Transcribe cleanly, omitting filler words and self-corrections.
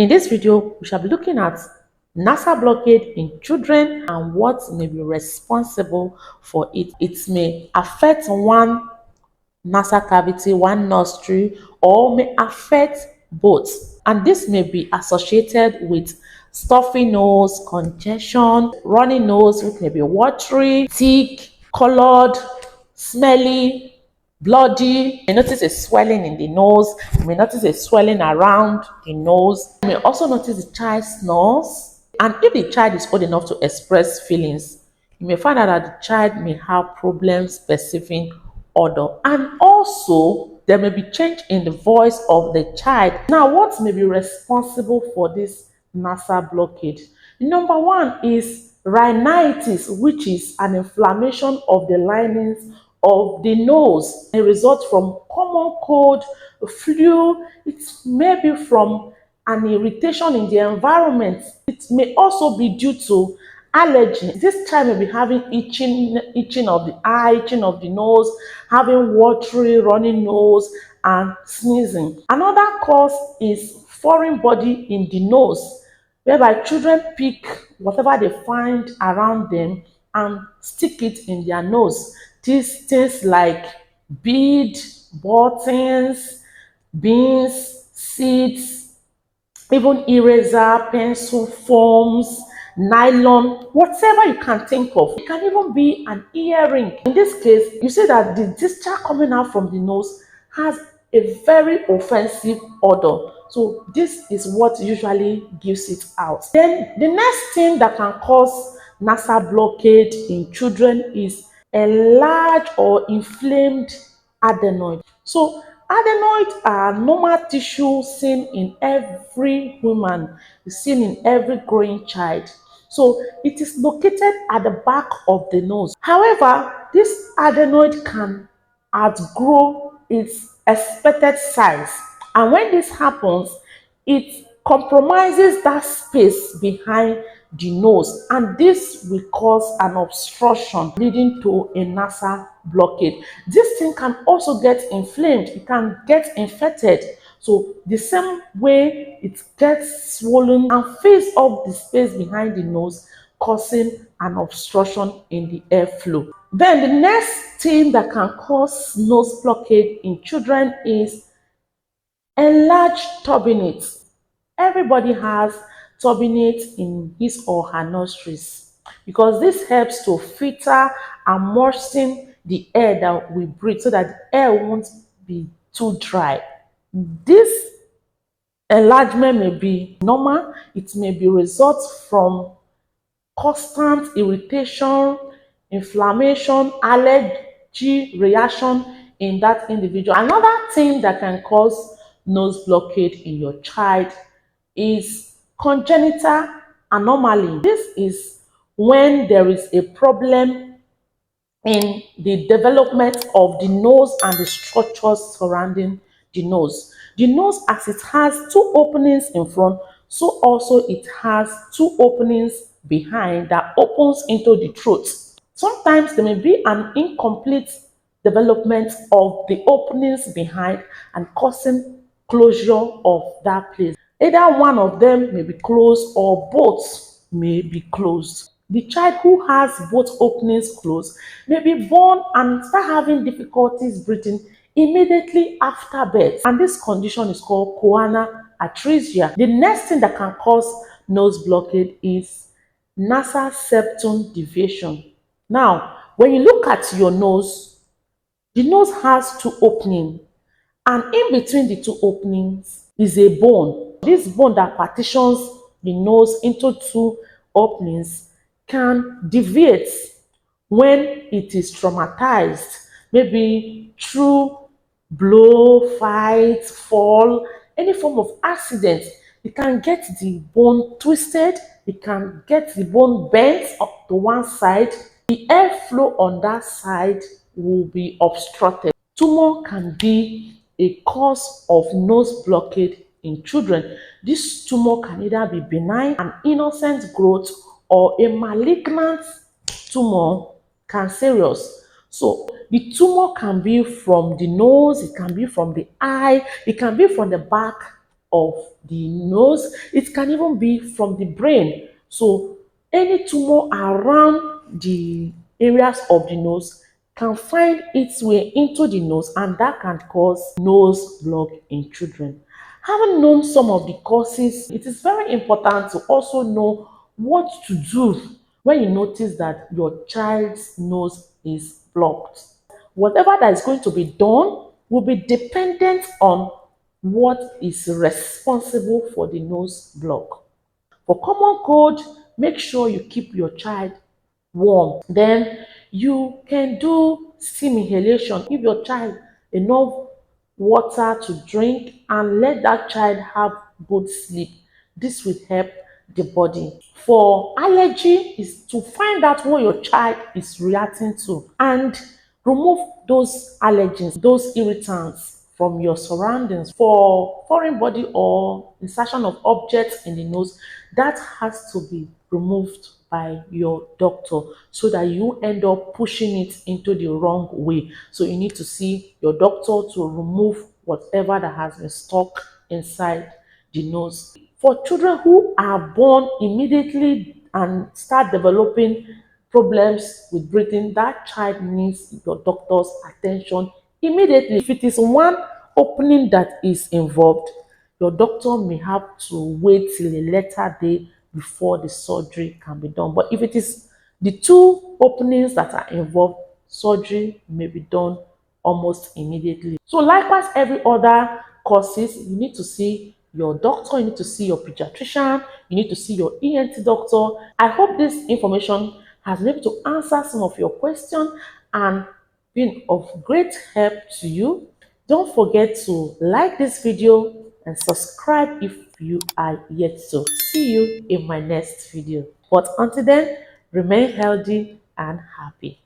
In this video, we shall be looking at nasal blockade in children and what may be responsible for it. It may affect one nasal cavity, one nostril, or may affect both. And this may be associated with stuffy nose, congestion, runny nose, which may be watery, thick, colored, smelly, bloody. You may notice a swelling in the nose. You may notice a swelling around the nose. You may also notice the child snores. And if the child is old enough to express feelings, you may find out that the child may have problems perceiving odor. And also, there may be change in the voice of the child. Now, what may be responsible for this nasal blockage? Number one is rhinitis, which is an inflammation of the linings of the nose. It results from common cold, flu. It may be from an irritation in the environment. It may also be due to allergy. This child may be having itching of the eye, itching of the nose, having watery, running nose, and sneezing. Another cause is foreign body in the nose, whereby children pick whatever they find around them and stick it in their nose. These things like bead, buttons, beans, seeds, even eraser, pencil, foams, nylon, whatever you can think of. It can even be an earring. In this case, you see that the discharge coming out from the nose has a very offensive odor. So this is what usually gives it out. Then the next thing that can cause nasal blockade in children is a large or inflamed adenoid. So adenoids are normal tissue seen in every human, seen in every growing child. So it is located at the back of the nose. However, this adenoid can outgrow its expected size. And when this happens, it compromises that space behind the nose, and this will cause an obstruction leading to a nasal blockade. This thing can also get inflamed, it can get infected. So the same way it gets swollen and fills up the space behind the nose, causing an obstruction in the airflow. Then the next thing that can cause nose blockade in children is enlarged turbinates. Everybody has turbinates in his or her nostrils because this helps to filter and moisten the air that we breathe so that the air won't be too dry. This enlargement may be normal, it may be result from constant irritation, inflammation, allergy reaction in that individual. Another thing that can cause nose blockade in your child is congenital anomaly. This is when there is a problem in the development of the nose and the structures surrounding the nose. The nose, as it has two openings in front, so also it has two openings behind that opens into the throat. Sometimes there may be an incomplete development of the openings behind and causing closure of that place. Either one of them may be closed or both may be closed. The child who has both openings closed may be born and start having difficulties breathing immediately after birth. And this condition is called choana atresia. The next thing that can cause nose blockade is nasal septum deviation. Now, when you look at your nose, the nose has two openings, and in between the two openings is a bone. This bone that partitions the nose into two openings can deviate when it is traumatized, maybe through blow, fight, fall, any form of accident. It can get the bone twisted, it can get the bone bent up to one side. The airflow on that side will be obstructed. Tumor can be a cause of nose blockade in children. This tumor can either be benign, an innocent growth, or a malignant tumor, cancerous. So the tumor can be from the nose, it can be from the eye, it can be from the back of the nose. It can even be from the brain. So any tumor around the areas of the nose can find its way into the nose, and that can cause nose block in children. Having known some of the causes, it is very important to also know what to do when you notice that your child's nose is blocked. Whatever that is going to be done will be dependent on what is responsible for the nose block. For common cold, make sure you keep your child warm. Then you can do steam inhalation. Give your child enough water to drink and let that child have good sleep. This will help the body. For allergy is to find out what your child is reacting to and remove those allergens, those irritants from your surroundings. For foreign body or insertion of objects in the nose, that has to be removed by your doctor so that you end up pushing it into the wrong way. So you need to see your doctor to remove whatever that has been stuck inside the nose. For children who are born immediately and start developing problems with breathing, that child needs your doctor's attention immediately. If it is one opening that is involved, your doctor may have to wait till a later day before the surgery can be done. But if it is the two openings that are involved, surgery may be done almost immediately. So likewise, every other causes, you need to see your doctor, you need to see your pediatrician, you need to see your ENT doctor. I hope this information has been able to answer some of your questions and been of great help to you. Don't forget to like this video and subscribe if you are yet to. See you in my next video. But until then, remain healthy and happy.